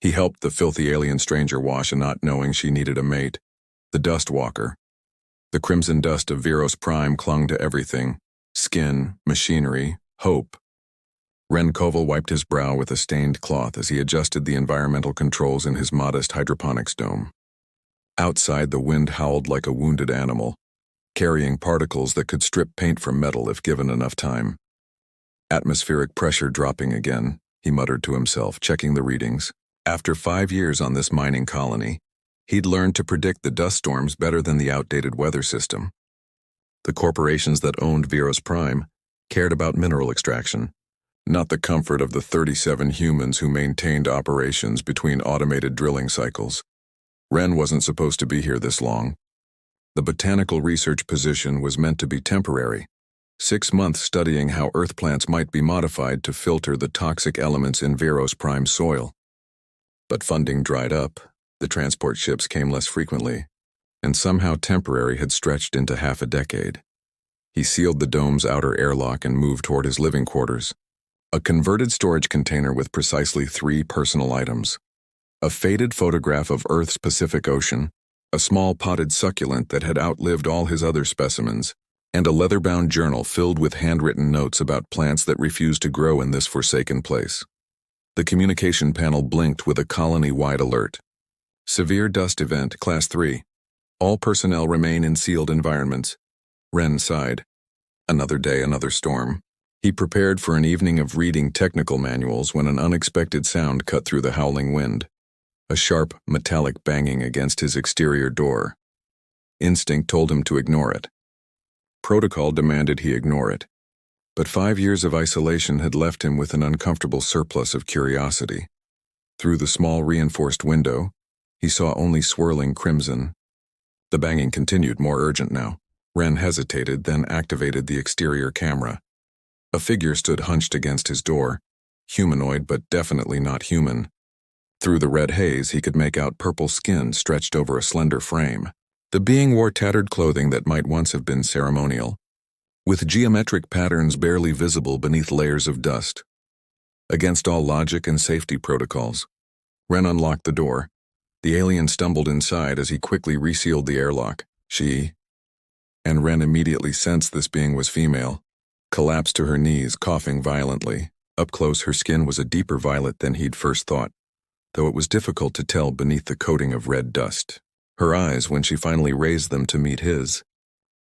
He helped the filthy alien stranger wash, and not knowing she needed a mate. The Dust Walker. The crimson dust of Veros Prime clung to everything: skin, machinery, hope. Ren Koval wiped his brow with a stained cloth as he adjusted the environmental controls in his modest hydroponics dome. Outside, the wind howled like a wounded animal, carrying particles that could strip paint from metal if given enough time. Atmospheric pressure dropping again, he muttered to himself, checking the readings. After 5 years on this mining colony, he'd learned to predict the dust storms better than the outdated weather system. The corporations that owned Veros Prime cared about mineral extraction, not the comfort of the 37 humans who maintained operations between automated drilling cycles. Ren wasn't supposed to be here this long. The botanical research position was meant to be temporary, 6 months studying how earth plants might be modified to filter the toxic elements in Veros Prime soil. But funding dried up, the transport ships came less frequently, and somehow temporary had stretched into half a decade. He sealed the dome's outer airlock and moved toward his living quarters. A converted storage container with precisely 3 personal items: a faded photograph of Earth's Pacific Ocean, a small potted succulent that had outlived all his other specimens, and a leather-bound journal filled with handwritten notes about plants that refused to grow in this forsaken place. The communication panel blinked with a colony-wide alert. Severe dust event, Class 3. All personnel remain in sealed environments. Ren sighed. Another day, another storm. He prepared for an evening of reading technical manuals when an unexpected sound cut through the howling wind. A sharp, metallic banging against his exterior door. Instinct told him to ignore it. Protocol demanded he ignore it. But 5 years of isolation had left him with an uncomfortable surplus of curiosity. Through the small reinforced window, he saw only swirling crimson. The banging continued, more urgent now. Ren hesitated, then activated the exterior camera. A figure stood hunched against his door, humanoid but definitely not human. Through the red haze, he could make out purple skin stretched over a slender frame. The being wore tattered clothing that might once have been ceremonial, with geometric patterns barely visible beneath layers of dust. Against all logic and safety protocols, Ren unlocked the door. The alien stumbled inside as he quickly resealed the airlock. And Ren immediately sensed this being was female. Collapsed to her knees, coughing violently. Up close, her skin was a deeper violet than he'd first thought, though it was difficult to tell beneath the coating of red dust. Her eyes, when she finally raised them to meet his,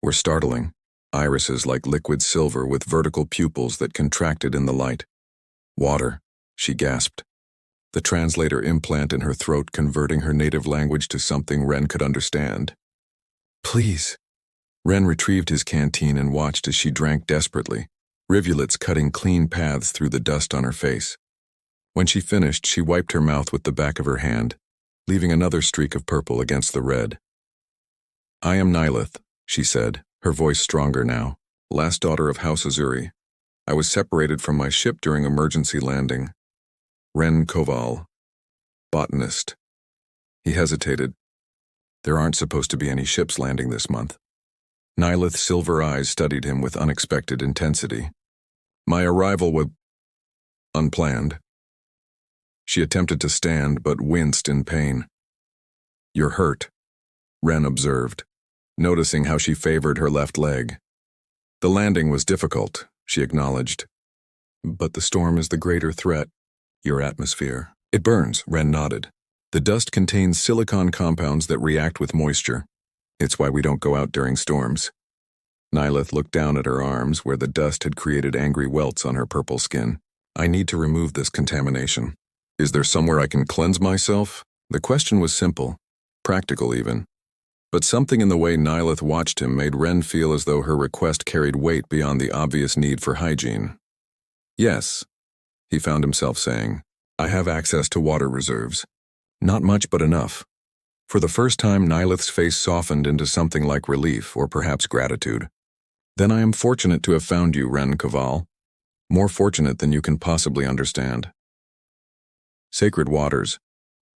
were startling. Irises like liquid silver with vertical pupils that contracted in the light. Water, she gasped. The translator implant in her throat converting her native language to something Ren could understand. Please. Ren retrieved his canteen and watched as she drank desperately, rivulets cutting clean paths through the dust on her face. When she finished, she wiped her mouth with the back of her hand, leaving another streak of purple against the red. I am Nylith, she said, her voice stronger now, last daughter of House Azuri. I was separated from my ship during emergency landing. Ren Koval, botanist. He hesitated. There aren't supposed to be any ships landing this month. Nylith's silver eyes studied him with unexpected intensity. My arrival was unplanned. She attempted to stand, but winced in pain. You're hurt, Ren observed, noticing how she favored her left leg. The landing was difficult, she acknowledged. But the storm is the greater threat. Your atmosphere. It burns, Ren nodded. The dust contains silicon compounds that react with moisture. It's why we don't go out during storms. Nylith looked down at her arms where the dust had created angry welts on her purple skin. I need to remove this contamination. Is there somewhere I can cleanse myself? The question was simple, practical even. But something in the way Nylith watched him made Ren feel as though her request carried weight beyond the obvious need for hygiene. Yes, he found himself saying. I have access to water reserves. Not much, but enough. For the first time, Nylith's face softened into something like relief, or perhaps gratitude. Then I am fortunate to have found you, Ren Koval. More fortunate than you can possibly understand. Sacred waters.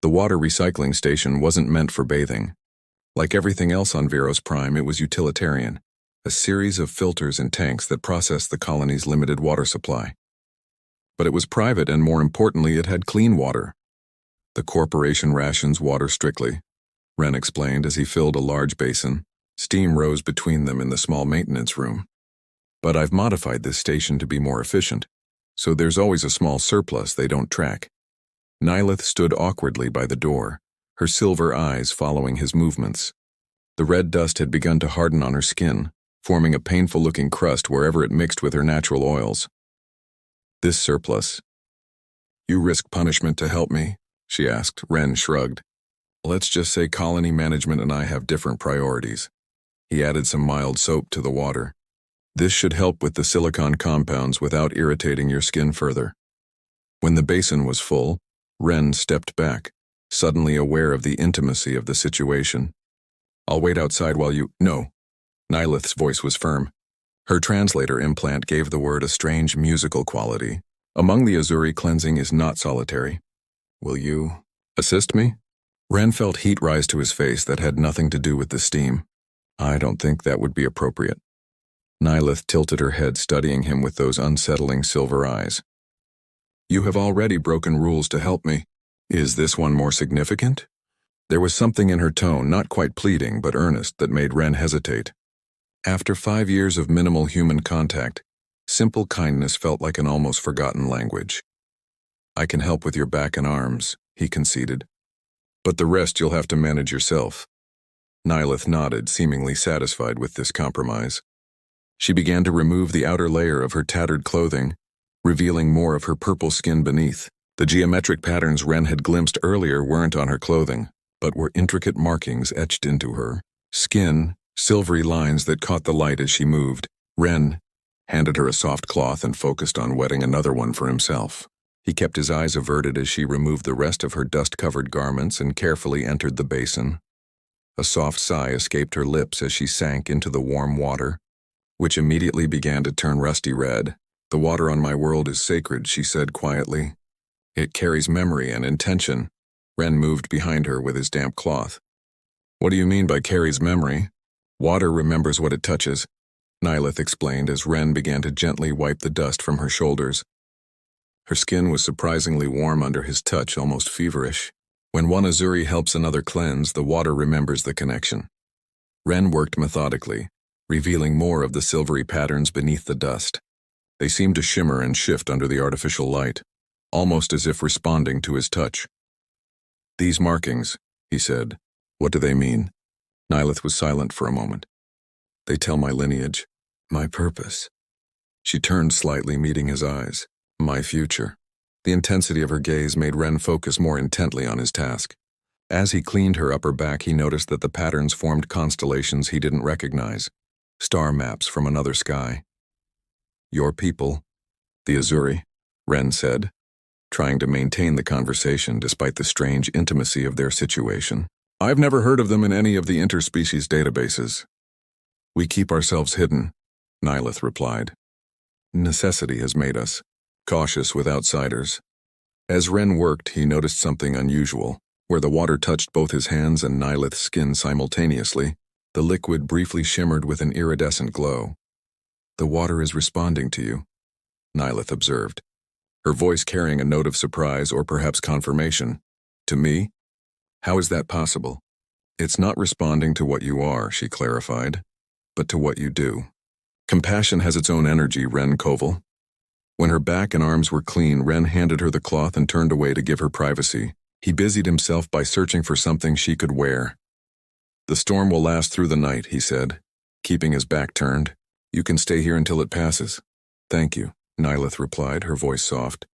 The water recycling station wasn't meant for bathing. Like everything else on Veros Prime, it was utilitarian, a series of filters and tanks that processed the colony's limited water supply. But it was private, and more importantly, it had clean water. The corporation rations water strictly, Wren explained as he filled a large basin. Steam rose between them in the small maintenance room. But I've modified this station to be more efficient, so there's always a small surplus they don't track. Nyleth stood awkwardly by the door, her silver eyes following his movements. The red dust had begun to harden on her skin, forming a painful-looking crust wherever it mixed with her natural oils. This surplus. You risk punishment to help me? She asked. Wren shrugged. Let's just say colony management and I have different priorities. He added some mild soap to the water. This should help with the silicon compounds without irritating your skin further. When the basin was full, Wren stepped back, suddenly aware of the intimacy of the situation. I'll wait outside while you— No. Nyleth's voice was firm. Her translator implant gave the word a strange musical quality. Among the Azuri, cleansing is not solitary. Will you assist me? Wren felt heat rise to his face that had nothing to do with the steam. I don't think that would be appropriate. Nyleth tilted her head, studying him with those unsettling silver eyes. You have already broken rules to help me. Is this one more significant? There was something in her tone, not quite pleading but earnest, that made Wren hesitate. After 5 years of minimal human contact, simple kindness felt like an almost forgotten language. I can help with your back and arms, he conceded. But the rest you'll have to manage yourself. Nyleth nodded, seemingly satisfied with this compromise. She began to remove the outer layer of her tattered clothing, revealing more of her purple skin beneath. The geometric patterns Wren had glimpsed earlier weren't on her clothing, but were intricate markings etched into her skin, silvery lines that caught the light as she moved. Wren handed her a soft cloth and focused on wetting another one for himself. He kept his eyes averted as she removed the rest of her dust-covered garments and carefully entered the basin. A soft sigh escaped her lips as she sank into the warm water, which immediately began to turn rusty red. The water on my world is sacred, she said quietly. It carries memory and intention. Wren moved behind her with his damp cloth. What do you mean by carries memory? Water remembers what it touches, Nyleth explained as Wren began to gently wipe the dust from her shoulders. Her skin was surprisingly warm under his touch, almost feverish. When one Azuri helps another cleanse, the water remembers the connection. Wren worked methodically, revealing more of the silvery patterns beneath the dust. They seemed to shimmer and shift under the artificial light, almost as if responding to his touch. These markings, he said. What do they mean? Nyleth was silent for a moment. They tell my lineage, my purpose. She turned slightly, meeting his eyes. My future. The intensity of her gaze made Wren focus more intently on his task. As he cleaned her upper back, he noticed that the patterns formed constellations he didn't recognize, star maps from another sky. Your people, the Azuri, Wren said, trying to maintain the conversation despite the strange intimacy of their situation. I've never heard of them in any of the interspecies databases. We keep ourselves hidden, Nyleth replied. Necessity has made us cautious with outsiders. As Wren worked, he noticed something unusual. Where the water touched both his hands and Nyleth's skin simultaneously, the liquid briefly shimmered with an iridescent glow. The water is responding to you, Nyleth observed, her voice carrying a note of surprise or perhaps confirmation. To me? How is that possible? It's not responding to what you are, she clarified, but to what you do. Compassion has its own energy, Wren Koval. When her back and arms were clean, Wren handed her the cloth and turned away to give her privacy. He busied himself by searching for something she could wear. The storm will last through the night, he said, keeping his back turned. You can stay here until it passes. Thank you, Nyleth replied, her voice soft.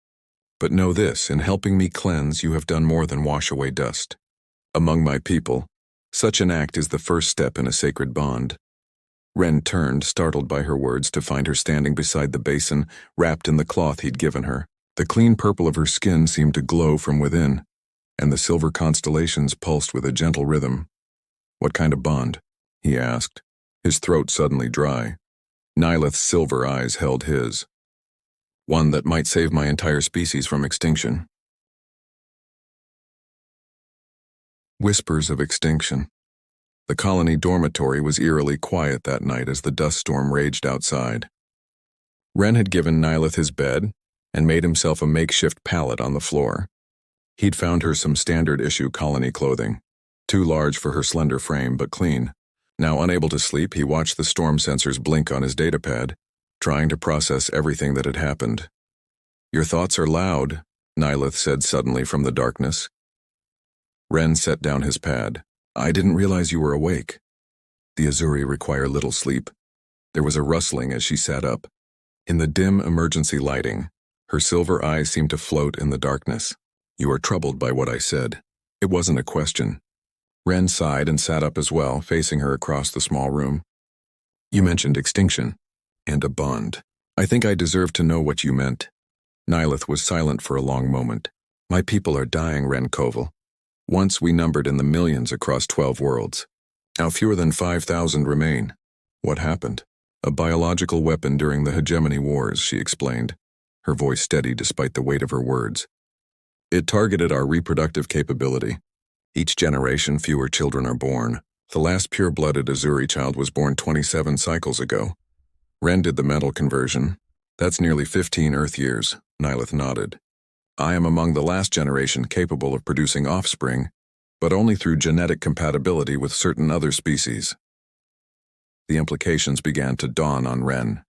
But know this, in helping me cleanse, you have done more than wash away dust. Among my people, such an act is the first step in a sacred bond. Wren turned, startled by her words, to find her standing beside the basin, wrapped in the cloth he'd given her. The clean purple of her skin seemed to glow from within, and the silver constellations pulsed with a gentle rhythm. What kind of bond? He asked, his throat suddenly dry. Nyleth's silver eyes held his. One that might save my entire species from extinction. Whispers of extinction. The colony dormitory was eerily quiet that night as the dust storm raged outside. Wren had given Nyleth his bed and made himself a makeshift pallet on the floor. He'd found her some standard-issue colony clothing, too large for her slender frame but clean. Now unable to sleep, he watched the storm sensors blink on his datapad, trying to process everything that had happened. "Your thoughts are loud," Nyleth said suddenly from the darkness. Ren set down his pad. "I didn't realize you were awake." The Azuri require little sleep. There was a rustling as she sat up. In the dim emergency lighting, her silver eyes seemed to float in the darkness. "You are troubled by what I said." It wasn't a question. Ren sighed and sat up as well, facing her across the small room. "You mentioned extinction and a bond. I think I deserve to know what you meant." Nyleth was silent for a long moment. "My people are dying, Ren Koval. Once we numbered in the millions across 12 worlds. Now fewer than 5,000 remain. What happened? A biological weapon during the hegemony wars," she explained, her voice steady despite the weight of her words. "It targeted our reproductive capability. Each generation, fewer children are born. The last pure-blooded Azuri child was born 27 cycles ago. Ren did the mental conversion. That's nearly 15 Earth years," Nyleth nodded. "I am among the last generation capable of producing offspring, but only through genetic compatibility with certain other species." The implications began to dawn on Ren.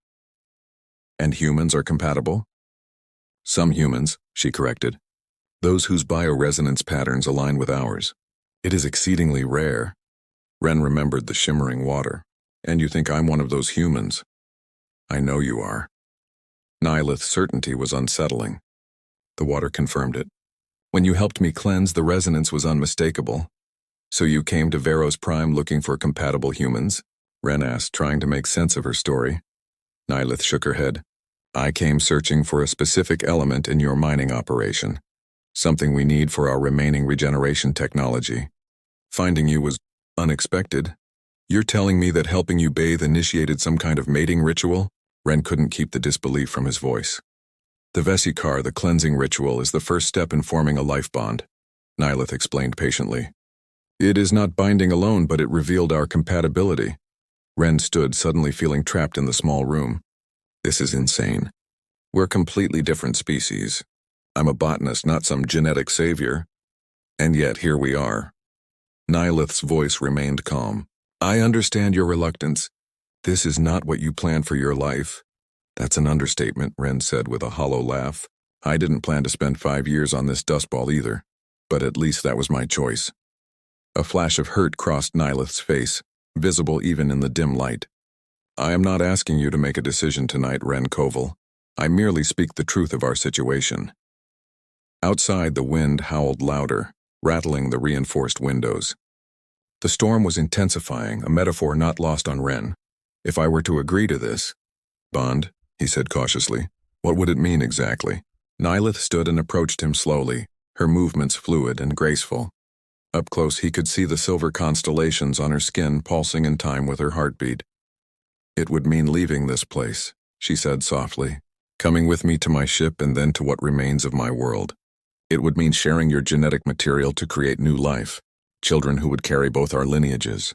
"And humans are compatible?" "Some humans," she corrected. "Those whose bioresonance patterns align with ours. It is exceedingly rare." Ren remembered the shimmering water. "And you think I'm one of those humans?" "I know you are." Nyleth's certainty was unsettling. The water confirmed it. "When you helped me cleanse, the resonance was unmistakable." "So you came to Veros Prime looking for compatible humans?" Ren asked, trying to make sense of her story. Nyleth shook her head. "I came searching for a specific element in your mining operation. Something we need for our remaining regeneration technology. Finding you was unexpected. You're telling me that helping you bathe initiated some kind of mating ritual?" Ren couldn't keep the disbelief from his voice. "The Vesikar, the cleansing ritual, is the first step in forming a life bond," Nyleth explained patiently. "It is not binding alone, but it revealed our compatibility." Ren stood, suddenly feeling trapped in the small room. "This is insane. We're completely different species. I'm a botanist, not some genetic savior. And yet here we are." Nyleth's voice remained calm. "I understand your reluctance. This is not what you planned for your life." "That's an understatement," Ren said with a hollow laugh. "I didn't plan to spend 5 years on this dustball either, but at least that was my choice." A flash of hurt crossed Nyleth's face, visible even in the dim light. "I am not asking you to make a decision tonight, Ren Koval. I merely speak the truth of our situation." Outside, the wind howled louder, rattling the reinforced windows. The storm was intensifying, a metaphor not lost on Ren. "If I were to agree to this, bond," he said cautiously, "what would it mean exactly?" Nyleth stood and approached him slowly, her movements fluid and graceful. Up close he could see the silver constellations on her skin pulsing in time with her heartbeat. "It would mean leaving this place," she said softly, "coming with me to my ship and then to what remains of my world. It would mean sharing your genetic material to create new life, children who would carry both our lineages."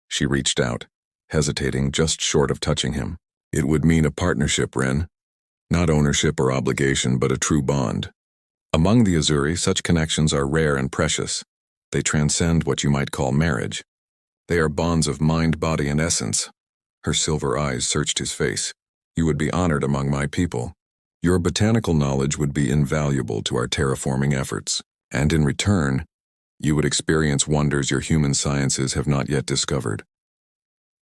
She reached out, hesitating just short of touching him. "It would mean a partnership, Ren. Not ownership or obligation, but a true bond. Among the Azuri, such connections are rare and precious. They transcend what you might call marriage. They are bonds of mind, body, and essence." Her silver eyes searched his face. "You would be honored among my people. Your botanical knowledge would be invaluable to our terraforming efforts. And in return, you would experience wonders your human sciences have not yet discovered."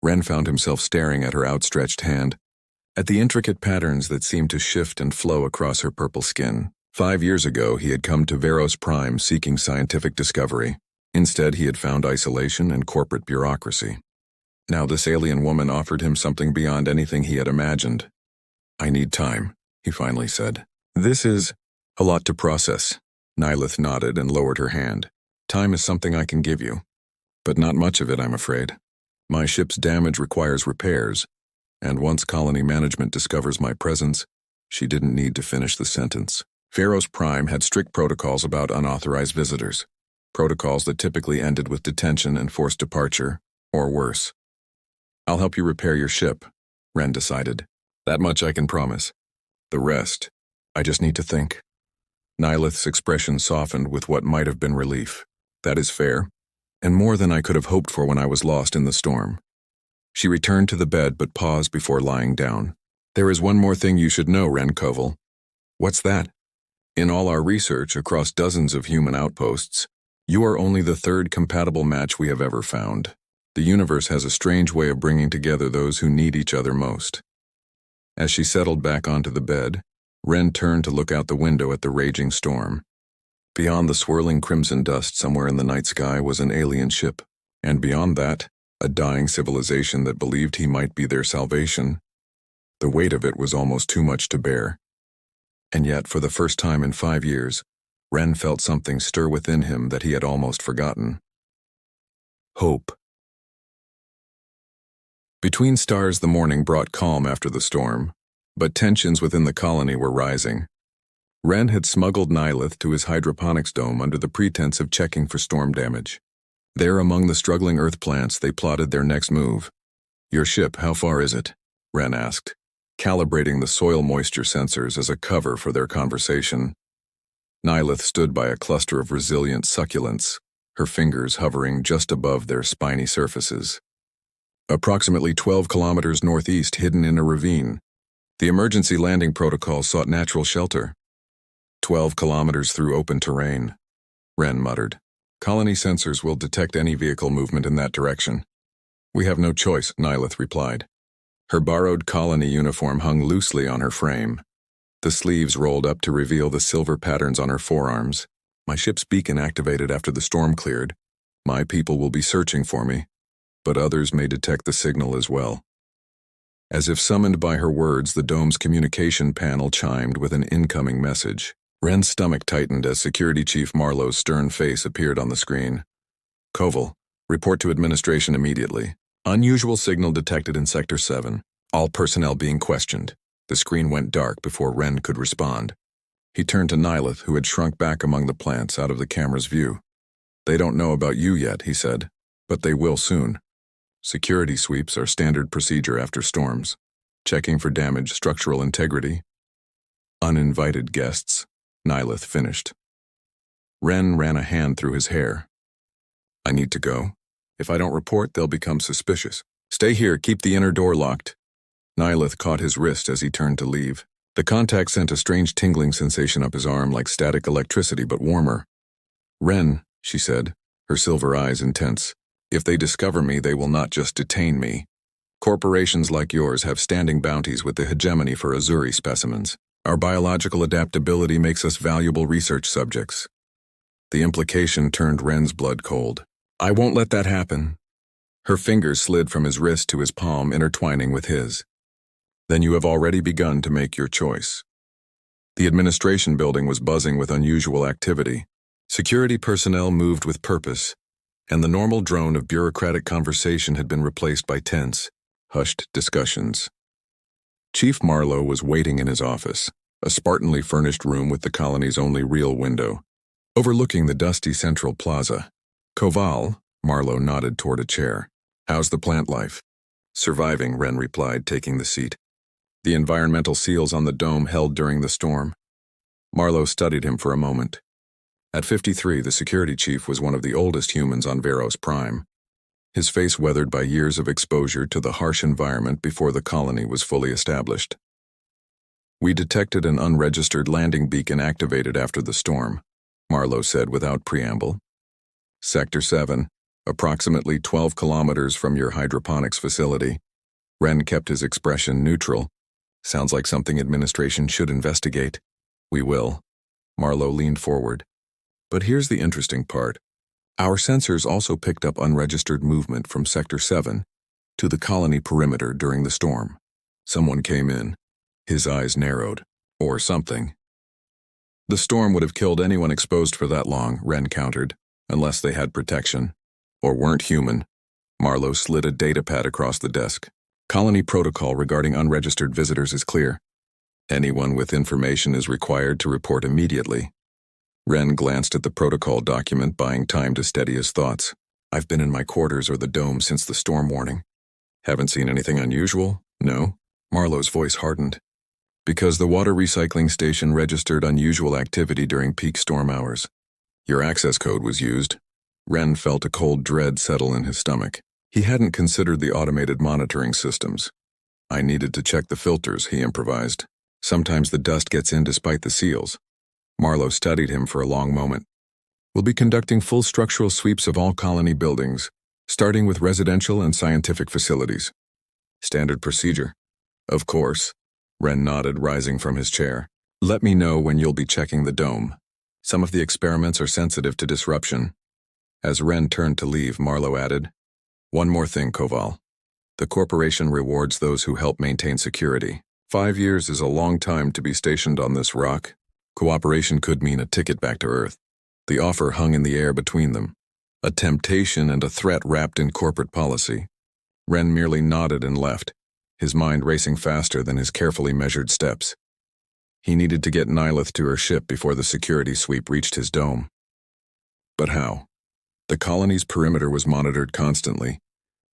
Ren found himself staring at her outstretched hand, at the intricate patterns that seemed to shift and flow across her purple skin. 5 years ago, he had come to Veros Prime seeking scientific discovery. Instead, he had found isolation and corporate bureaucracy. Now this alien woman offered him something beyond anything he had imagined. "I need time," he finally said. "This is a lot to process." Nyleth nodded and lowered her hand. "Time is something I can give you, but not much of it, I'm afraid. My ship's damage requires repairs, and once colony management discovers my presence," she didn't need to finish the sentence. Veros Prime had strict protocols about unauthorized visitors, protocols that typically ended with detention and forced departure, or worse. "I'll help you repair your ship," Ren decided. "That much I can promise. The rest, I just need to think." Nihilith's expression softened with what might have been relief. That is fair, and more than I could have hoped for when I was lost in the storm. She returned to the bed but paused before lying down. There is one more thing you should know, Ren Koval. What's that? In all our research across dozens of human outposts, you are only the third compatible match we have ever found. The universe has a strange way of bringing together those who need each other most. As she settled back onto the bed, Ren turned to look out the window at the raging storm. Beyond the swirling crimson dust somewhere in the night sky was an alien ship, and beyond that, a dying civilization that believed he might be their salvation. The weight of it was almost too much to bear. And yet, for the first time in 5 years, Ren felt something stir within him that he had almost forgotten. Hope. Between stars, the morning brought calm after the storm, but tensions within the colony were rising. Ren had smuggled Nihilith to his hydroponics dome under the pretense of checking for storm damage. There, among the struggling earth plants, they plotted their next move. Your ship, how far is it? Ren asked, calibrating the soil moisture sensors as a cover for their conversation. Nihilith stood by a cluster of resilient succulents, her fingers hovering just above their spiny surfaces. Approximately 12 kilometers northeast, hidden in a ravine. The emergency landing protocol sought natural shelter. 12 kilometers through open terrain, Ren muttered. Colony sensors will detect any vehicle movement in that direction. We have no choice, Nihilith replied. Her borrowed colony uniform hung loosely on her frame. The sleeves rolled up to reveal the silver patterns on her forearms. My ship's beacon activated after the storm cleared. My people will be searching for me, but others may detect the signal as well. As if summoned by her words, the dome's communication panel chimed with an incoming message. Ren's stomach tightened as Security Chief Marlowe's stern face appeared on the screen. Koval, report to administration immediately. Unusual signal detected in Sector 7. All personnel being questioned. The screen went dark before Ren could respond. He turned to Nihilith, who had shrunk back among the plants out of the camera's view. They don't know about you yet, he said, but they will soon. Security sweeps are standard procedure after storms. Checking for damaged structural integrity. Uninvited guests, Nihilith finished. Ren ran a hand through his hair. I need to go. If I don't report, they'll become suspicious. Stay here, keep the inner door locked. Nihilith caught his wrist as he turned to leave. The contact sent a strange tingling sensation up his arm like static electricity, but warmer. Ren, she said, her silver eyes intense. If they discover me, they will not just detain me. Corporations like yours have standing bounties with the hegemony for Azuri specimens. Our biological adaptability makes us valuable research subjects. The implication turned Ren's blood cold. I won't let that happen. Her fingers slid from his wrist to his palm, intertwining with his. Then you have already begun to make your choice. The administration building was buzzing with unusual activity. Security personnel moved with purpose, and the normal drone of bureaucratic conversation had been replaced by tense, hushed discussions. Chief Marlowe was waiting in his office, a Spartanly furnished room with the colony's only real window, overlooking the dusty central plaza. Koval, Marlowe nodded toward a chair. How's the plant life? Surviving, Ren replied, taking the seat. The environmental seals on the dome held during the storm. Marlowe studied him for a moment. At 53, the security chief was one of the oldest humans on Veros Prime. His face weathered by years of exposure to the harsh environment before the colony was fully established. We detected an unregistered landing beacon activated after the storm, Marlowe said without preamble. Sector 7, approximately 12 kilometers from your hydroponics facility. Ren kept his expression neutral. Sounds like something administration should investigate. We will. Marlowe leaned forward. But here's the interesting part. Our sensors also picked up unregistered movement from Sector 7 to the colony perimeter during the storm. Someone came in. His eyes narrowed. Or something. The storm would have killed anyone exposed for that long, Ren countered, unless they had protection. Or weren't human. Marlowe slid a datapad across the desk. Colony protocol regarding unregistered visitors is clear. Anyone with information is required to report immediately. Ren glanced at the protocol document, buying time to steady his thoughts. I've been in my quarters or the dome since the storm warning. Haven't seen anything unusual? No? Marlowe's voice hardened. Because the water recycling station registered unusual activity during peak storm hours. Your access code was used. Ren felt a cold dread settle in his stomach. He hadn't considered the automated monitoring systems. I needed to check the filters, he improvised. Sometimes the dust gets in despite the seals. Marlowe studied him for a long moment. We'll be conducting full structural sweeps of all colony buildings, starting with residential and scientific facilities. Standard procedure. Of course. Ren nodded, rising from his chair. Let me know when you'll be checking the dome. Some of the experiments are sensitive to disruption. As Ren turned to leave, Marlowe added, One more thing, Koval. The corporation rewards those who help maintain security. 5 years is a long time to be stationed on this rock. Cooperation could mean a ticket back to Earth. The offer hung in the air between them, a temptation and a threat wrapped in corporate policy. Ren merely nodded and left, his mind racing faster than his carefully measured steps. He needed to get Nylith to her ship before the security sweep reached his dome. But how? The colony's perimeter was monitored constantly,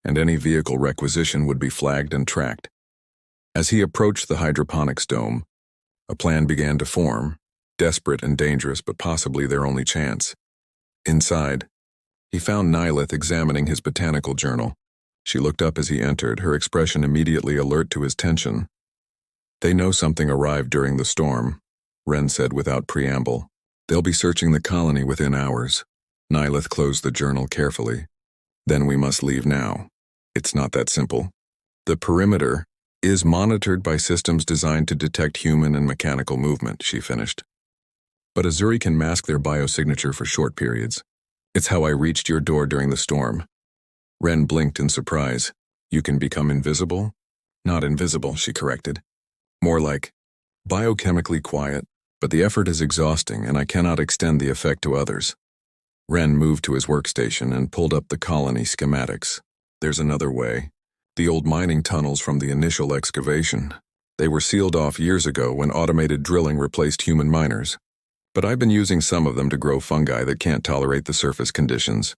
and any vehicle requisition would be flagged and tracked. As he approached the hydroponics dome, a plan began to form, desperate and dangerous, but possibly their only chance. Inside, he found Nylith examining his botanical journal. She looked up as he entered, her expression immediately alert to his tension. They know something arrived during the storm, Ren said without preamble. They'll be searching the colony within hours. Nylith closed the journal carefully. Then we must leave now. It's not that simple. The perimeter is monitored by systems designed to detect human and mechanical movement, she finished. But Azuri can mask their biosignature for short periods. It's how I reached your door during the storm. Ren blinked in surprise. You can become invisible? Not invisible, she corrected. More like biochemically quiet, but the effort is exhausting and I cannot extend the effect to others. Ren moved to his workstation and pulled up the colony schematics. There's another way. The old mining tunnels from the initial excavation. They were sealed off years ago when automated drilling replaced human miners. But I've been using some of them to grow fungi that can't tolerate the surface conditions.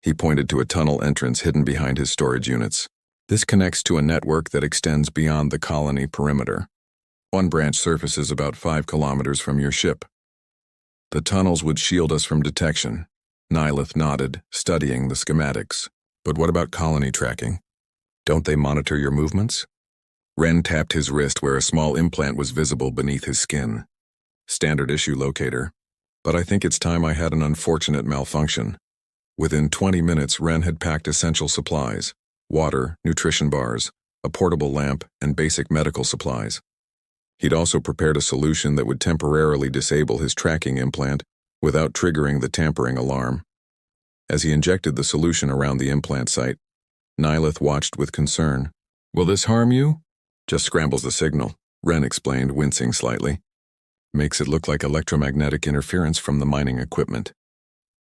He pointed to a tunnel entrance hidden behind his storage units. This connects to a network that extends beyond the colony perimeter. One branch surfaces about 5 kilometers from your ship. The tunnels would shield us from detection. Nylith nodded, studying the schematics. But what about colony tracking? Don't they monitor your movements? Ren tapped his wrist where a small implant was visible beneath his skin. Standard issue locator. But I think it's time I had an unfortunate malfunction. Within 20 minutes, Ren had packed essential supplies: water, nutrition bars, a portable lamp, and basic medical supplies. He'd also prepared a solution that would temporarily disable his tracking implant without triggering the tampering alarm. As he injected the solution around the implant site, Nylith watched with concern. Will this harm you? Just scrambles the signal, Ren explained, wincing slightly. Makes it look like electromagnetic interference from the mining equipment.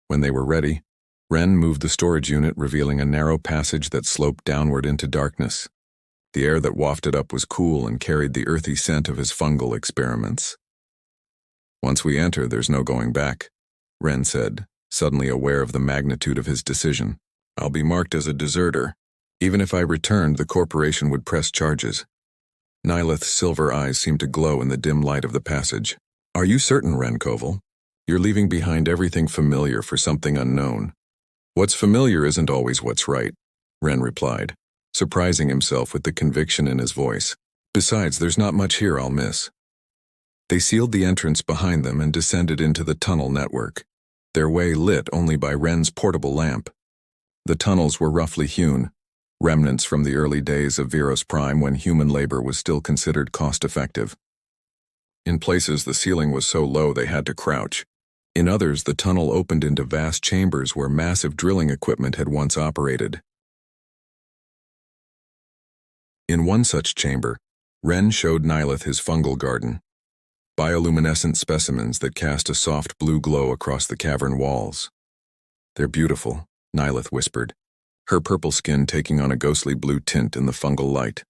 When they were ready, Ren moved the storage unit, revealing a narrow passage that sloped downward into darkness. The air that wafted up was cool and carried the earthy scent of his fungal experiments. Once we enter, there's no going back, Ren said, suddenly aware of the magnitude of his decision. I'll be marked as a deserter. Even if I returned, the corporation would press charges. Nylith's silver eyes seemed to glow in the dim light of the passage. Are you certain, Ren Koval? You're leaving behind everything familiar for something unknown. What's familiar isn't always what's right, Ren replied, surprising himself with the conviction in his voice. Besides, there's not much here I'll miss. They sealed the entrance behind them and descended into the tunnel network, their way lit only by Ren's portable lamp. The tunnels were roughly hewn, remnants from the early days of Viros Prime when human labor was still considered cost-effective. In places, the ceiling was so low they had to crouch. In others, the tunnel opened into vast chambers where massive drilling equipment had once operated. In one such chamber, Ren showed Nylith his fungal garden, bioluminescent specimens that cast a soft blue glow across the cavern walls. They're beautiful, Nylith whispered, her purple skin taking on a ghostly blue tint in the fungal light.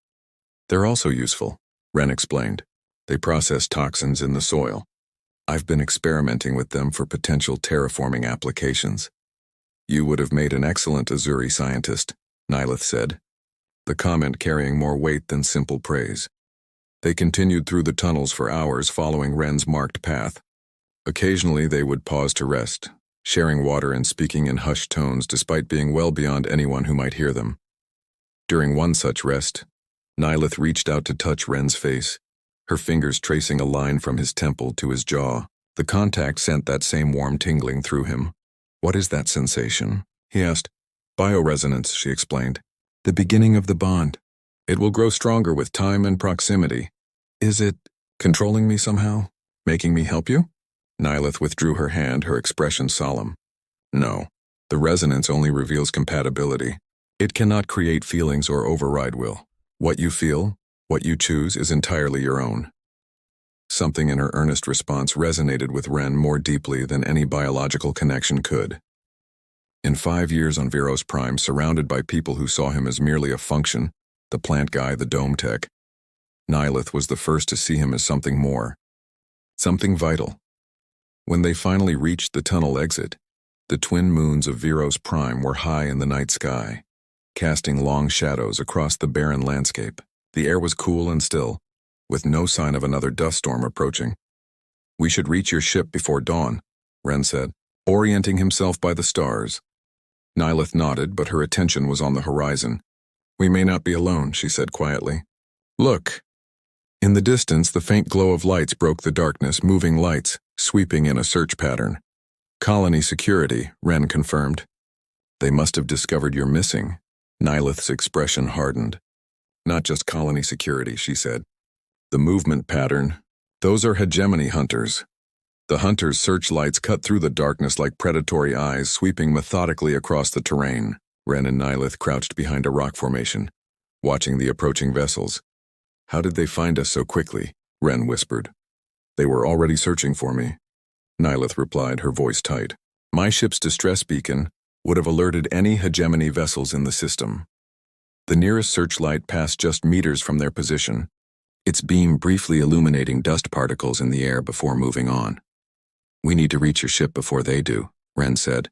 They're also useful, Ren explained. They process toxins in the soil. I've been experimenting with them for potential terraforming applications. You would have made an excellent Azuri scientist, Nylith said, the comment carrying more weight than simple praise. They continued through the tunnels for hours following Ren's marked path. Occasionally they would pause to rest, sharing water and speaking in hushed tones despite being well beyond anyone who might hear them. During one such rest, Nylith reached out to touch Ren's face, her fingers tracing a line from his temple to his jaw. The contact sent that same warm tingling through him. "What is that sensation?" he asked. "Bioresonance," she explained. "The beginning of the bond. It will grow stronger with time and proximity." "Is it controlling me somehow? Making me help you?" Nylith withdrew her hand, her expression solemn. "No. The resonance only reveals compatibility. It cannot create feelings or override will. What you feel, what you choose, is entirely your own." Something in her earnest response resonated with Ren more deeply than any biological connection could. In 5 years on Veros Prime, surrounded by people who saw him as merely a function, the plant guy, the dome tech, Nylith was the first to see him as something more. Something vital. When they finally reached the tunnel exit, the twin moons of Veros Prime were high in the night sky, casting long shadows across the barren landscape. The air was cool and still, with no sign of another dust storm approaching. "We should reach your ship before dawn," Ren said, orienting himself by the stars. Nylith nodded, but her attention was on the horizon. "We may not be alone," she said quietly. "Look." In the distance, the faint glow of lights broke the darkness, moving lights, sweeping in a search pattern. "Colony security," Ren confirmed. "They must have discovered you're missing." Nylith's expression hardened. "Not just colony security," she said. "The movement pattern. Those are hegemony hunters." The hunters' searchlights cut through the darkness like predatory eyes, sweeping methodically across the terrain. Ren and Nylith crouched behind a rock formation, watching the approaching vessels. "How did they find us so quickly?" Ren whispered. "They were already searching for me," Nylith replied, her voice tight. "My ship's distress beacon would have alerted any hegemony vessels in the system." The nearest searchlight passed just meters from their position, its beam briefly illuminating dust particles in the air before moving on. "We need to reach your ship before they do," Ren said,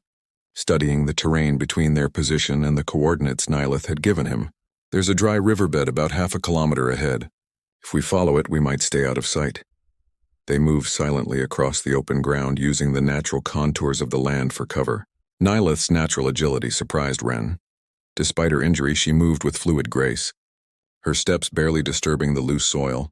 studying the terrain between their position and the coordinates Nylith had given him. "There's a dry riverbed about half a kilometer ahead. If we follow it, we might stay out of sight." They moved silently across the open ground, using the natural contours of the land for cover. Nylith's natural agility surprised Ren. Despite her injury, she moved with fluid grace, her steps barely disturbing the loose soil.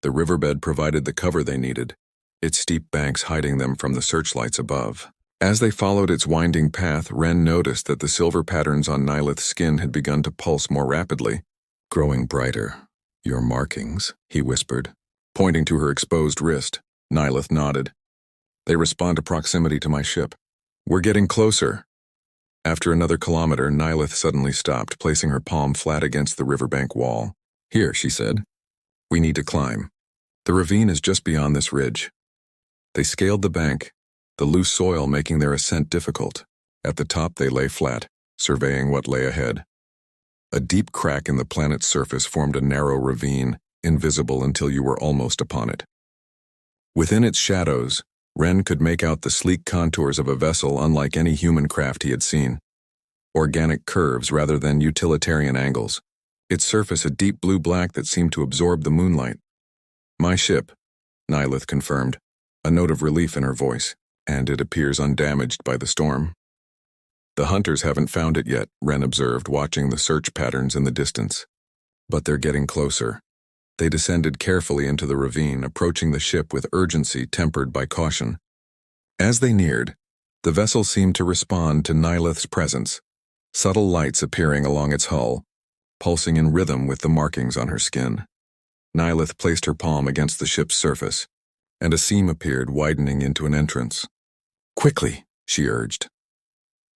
The riverbed provided the cover they needed, its steep banks hiding them from the searchlights above. As they followed its winding path, Ren noticed that the silver patterns on Nylith's skin had begun to pulse more rapidly, growing brighter. "Your markings," he whispered, pointing to her exposed wrist. Nylith nodded. "They respond to proximity to my ship. We're getting closer." After another kilometer, Nylith suddenly stopped, placing her palm flat against the riverbank wall. "Here," she said. "We need to climb. The ravine is just beyond this ridge." They scaled the bank, the loose soil making their ascent difficult. At the top they lay flat, surveying what lay ahead. A deep crack in the planet's surface formed a narrow ravine, invisible until you were almost upon it. Within its shadows, Ren could make out the sleek contours of a vessel unlike any human craft he had seen. Organic curves rather than utilitarian angles. Its surface a deep blue-black that seemed to absorb the moonlight. "My ship," Nylith confirmed, a note of relief in her voice, "and it appears undamaged by the storm." "The hunters haven't found it yet," Ren observed, watching the search patterns in the distance. "But they're getting closer." They descended carefully into the ravine, approaching the ship with urgency tempered by caution. As they neared, the vessel seemed to respond to Nylith's presence, subtle lights appearing along its hull, pulsing in rhythm with the markings on her skin. Nylith placed her palm against the ship's surface, and a seam appeared, widening into an entrance. "Quickly," she urged.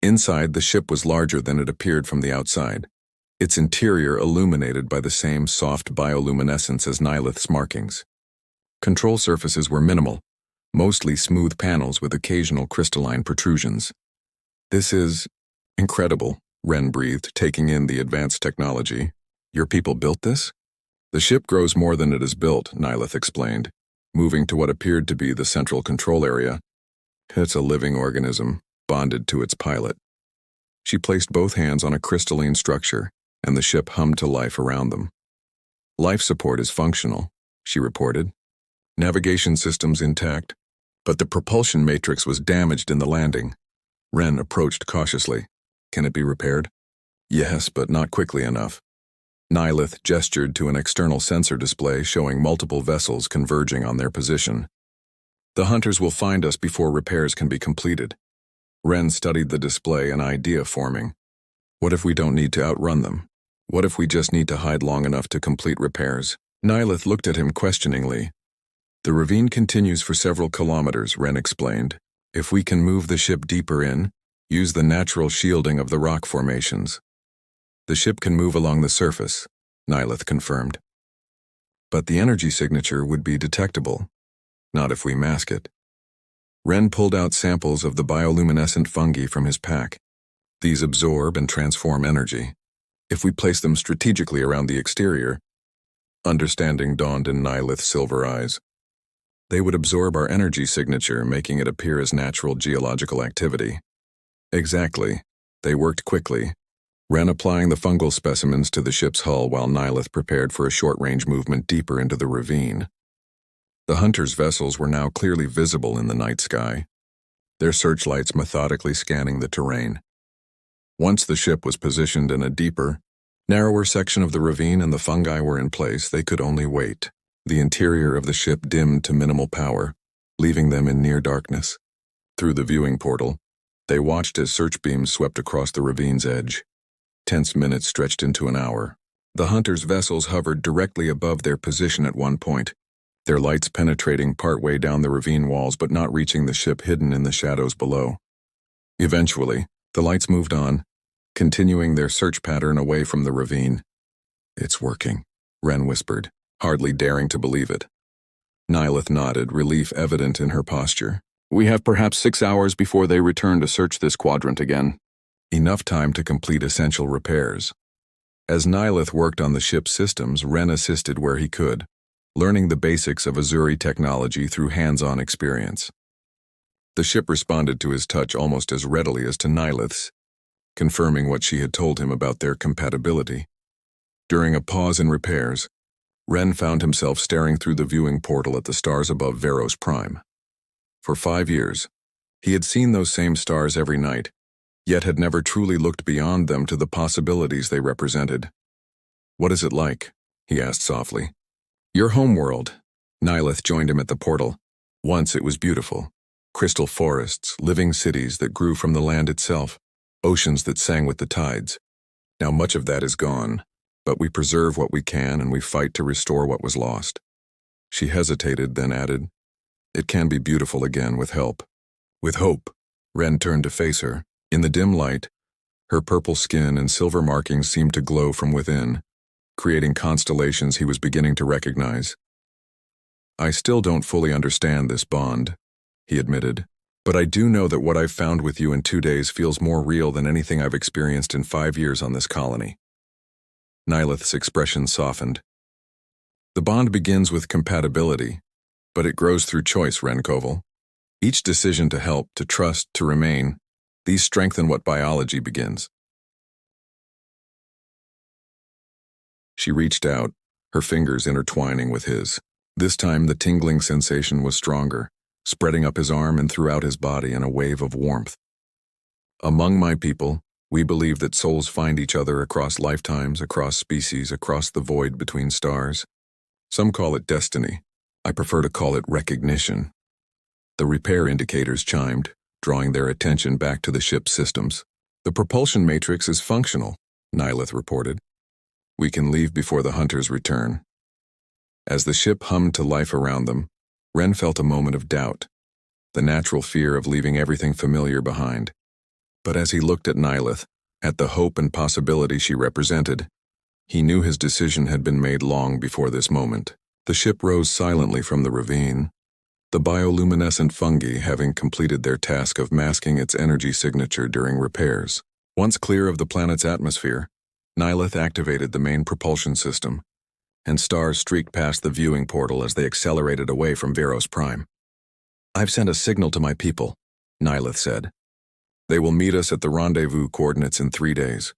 Inside, the ship was larger than it appeared from the outside, its interior illuminated by the same soft bioluminescence as Nylith's markings. Control surfaces were minimal, mostly smooth panels with occasional crystalline protrusions. "This is incredible," Ren breathed, taking in the advanced technology. "Your people built this?" "The ship grows more than it is built," Nylith explained, moving to what appeared to be the central control area. "It's a living organism, bonded to its pilot." She placed both hands on a crystalline structure, and the ship hummed to life around them. "Life support is functional," she reported. Navigation systems intact, but the propulsion matrix was damaged in the landing. Ren approached cautiously. Can it be repaired? Yes, but not quickly enough. Nylith gestured to an external sensor display showing multiple vessels converging on their position. The hunters will find us before repairs can be completed. Ren studied the display, an idea forming. What if we don't need to outrun them? What if we just need to hide long enough to complete repairs? Nylith looked at him questioningly. The ravine continues for several kilometers, Ren explained. If we can move the ship deeper in, use the natural shielding of the rock formations. The ship can move along the surface, Nylith confirmed. But the energy signature would be detectable. Not if we mask it. Ren pulled out samples of the bioluminescent fungi from his pack. These absorb and transform energy. If we place them strategically around the exterior, understanding dawned in Nylith's silver eyes. They would absorb our energy signature, making it appear as natural geological activity. Exactly. They worked quickly. Ren applying the fungal specimens to the ship's hull while Nylith prepared for a short-range movement deeper into the ravine. The hunters' vessels were now clearly visible in the night sky, their searchlights methodically scanning the terrain. Once the ship was positioned in a deeper, narrower section of the ravine and the fungi were in place, they could only wait. The interior of the ship dimmed to minimal power, leaving them in near darkness. Through the viewing portal, they watched as search beams swept across the ravine's edge. Tense minutes stretched into an hour. The hunters' vessels hovered directly above their position at one point, their lights penetrating partway down the ravine walls but not reaching the ship hidden in the shadows below. Eventually, the lights moved on, continuing their search pattern away from the ravine. It's working, Ren whispered, hardly daring to believe it. Nylith nodded, relief evident in her posture. We have perhaps 6 hours before they return to search this quadrant again. Enough time to complete essential repairs. As Nylith worked on the ship's systems, Ren assisted where he could, learning the basics of Azuri technology through hands-on experience. The ship responded to his touch almost as readily as to Nylith's, confirming what she had told him about their compatibility. During a pause in repairs, Ren found himself staring through the viewing portal at the stars above Veros Prime. For 5 years, he had seen those same stars every night, yet had never truly looked beyond them to the possibilities they represented. What is it like? He asked softly. Your homeworld. Nylith joined him at the portal. Once it was beautiful. Crystal forests, living cities that grew from the land itself, oceans that sang with the tides. Now much of that is gone, but we preserve what we can and we fight to restore what was lost. She hesitated, then added, It can be beautiful again with help. With hope. Ren turned to face her. In the dim light, her purple skin and silver markings seemed to glow from within, creating constellations he was beginning to recognize. I still don't fully understand this bond, he admitted, but I do know that what I've found with you in 2 days feels more real than anything I've experienced in 5 years on this colony. Nylith's expression softened. The bond begins with compatibility, but it grows through choice, Renkoval. Each decision to help, to trust, to remain, these strengthen what biology begins. She reached out, her fingers intertwining with his. This time the tingling sensation was stronger, spreading up his arm and throughout his body in a wave of warmth. Among my people, we believe that souls find each other across lifetimes, across species, across the void between stars. Some call it destiny. I prefer to call it recognition. The repair indicators chimed, drawing their attention back to the ship's systems. The propulsion matrix is functional, Nylith reported. We can leave before the hunters return. As the ship hummed to life around them, Ren felt a moment of doubt, the natural fear of leaving everything familiar behind. But as he looked at Nylith, at the hope and possibility she represented, he knew his decision had been made long before this moment. The ship rose silently from the ravine, the bioluminescent fungi having completed their task of masking its energy signature during repairs. Once clear of the planet's atmosphere, Nylith activated the main propulsion system, and stars streaked past the viewing portal as they accelerated away from Veros Prime. I've sent a signal to my people, Nylith said. They will meet us at the rendezvous coordinates in 3 days.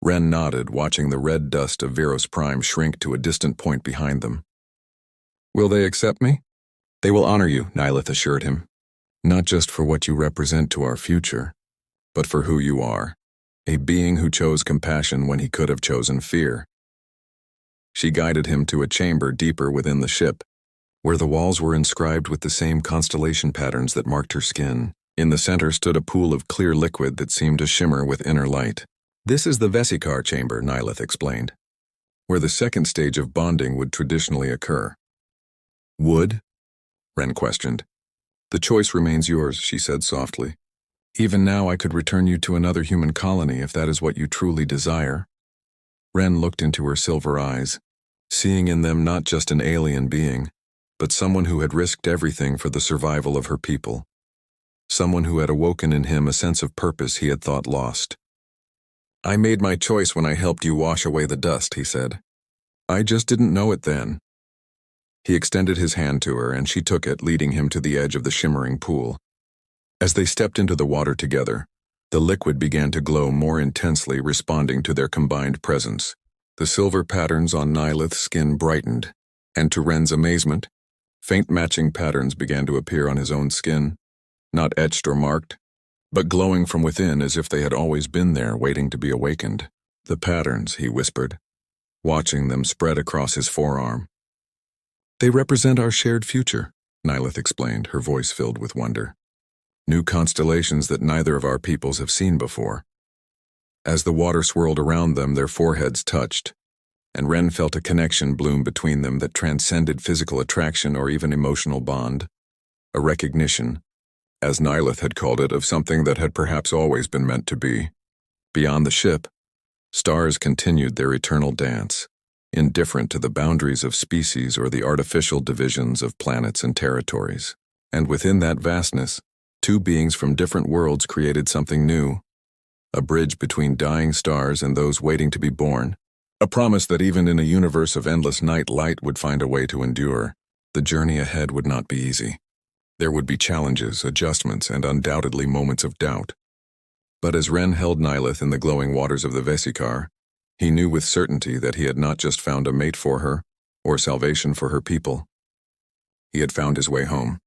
Ren nodded, watching the red dust of Veros Prime shrink to a distant point behind them. Will they accept me? They will honor you, Nilith assured him. Not just for what you represent to our future, but for who you are. A being who chose compassion when he could have chosen fear. She guided him to a chamber deeper within the ship, where the walls were inscribed with the same constellation patterns that marked her skin. In the center stood a pool of clear liquid that seemed to shimmer with inner light. This is the Vesikar chamber, Nilith explained, where the second stage of bonding would traditionally occur. Would? Ren questioned. The choice remains yours, she said softly. Even now I could return you to another human colony if that is what you truly desire. Ren looked into her silver eyes, seeing in them not just an alien being, but someone who had risked everything for the survival of her people. Someone who had awoken in him a sense of purpose he had thought lost. I made my choice when I helped you wash away the dust, he said. I just didn't know it then. He extended his hand to her, and she took it, leading him to the edge of the shimmering pool. As they stepped into the water together, the liquid began to glow more intensely, responding to their combined presence. The silver patterns on Nilith's skin brightened, and to Ren's amazement, faint matching patterns began to appear on his own skin, not etched or marked, but glowing from within as if they had always been there, waiting to be awakened. The patterns, he whispered, watching them spread across his forearm. They represent our shared future, Nilith explained, her voice filled with wonder. New constellations that neither of our peoples have seen before. As the water swirled around them, their foreheads touched, and Ren felt a connection bloom between them that transcended physical attraction or even emotional bond. A recognition, as Nilith had called it, of something that had perhaps always been meant to be. Beyond the ship, stars continued their eternal dance, indifferent to the boundaries of species or the artificial divisions of planets and territories. And within that vastness, two beings from different worlds created something new, a bridge between dying stars and those waiting to be born, a promise that even in a universe of endless night, light would find a way to endure. The journey ahead would not be easy. There would be challenges, adjustments, and undoubtedly moments of doubt. But as Ren held Nilith in the glowing waters of the Vesikar, he knew with certainty that he had not just found a mate for her, or salvation for her people. He had found his way home.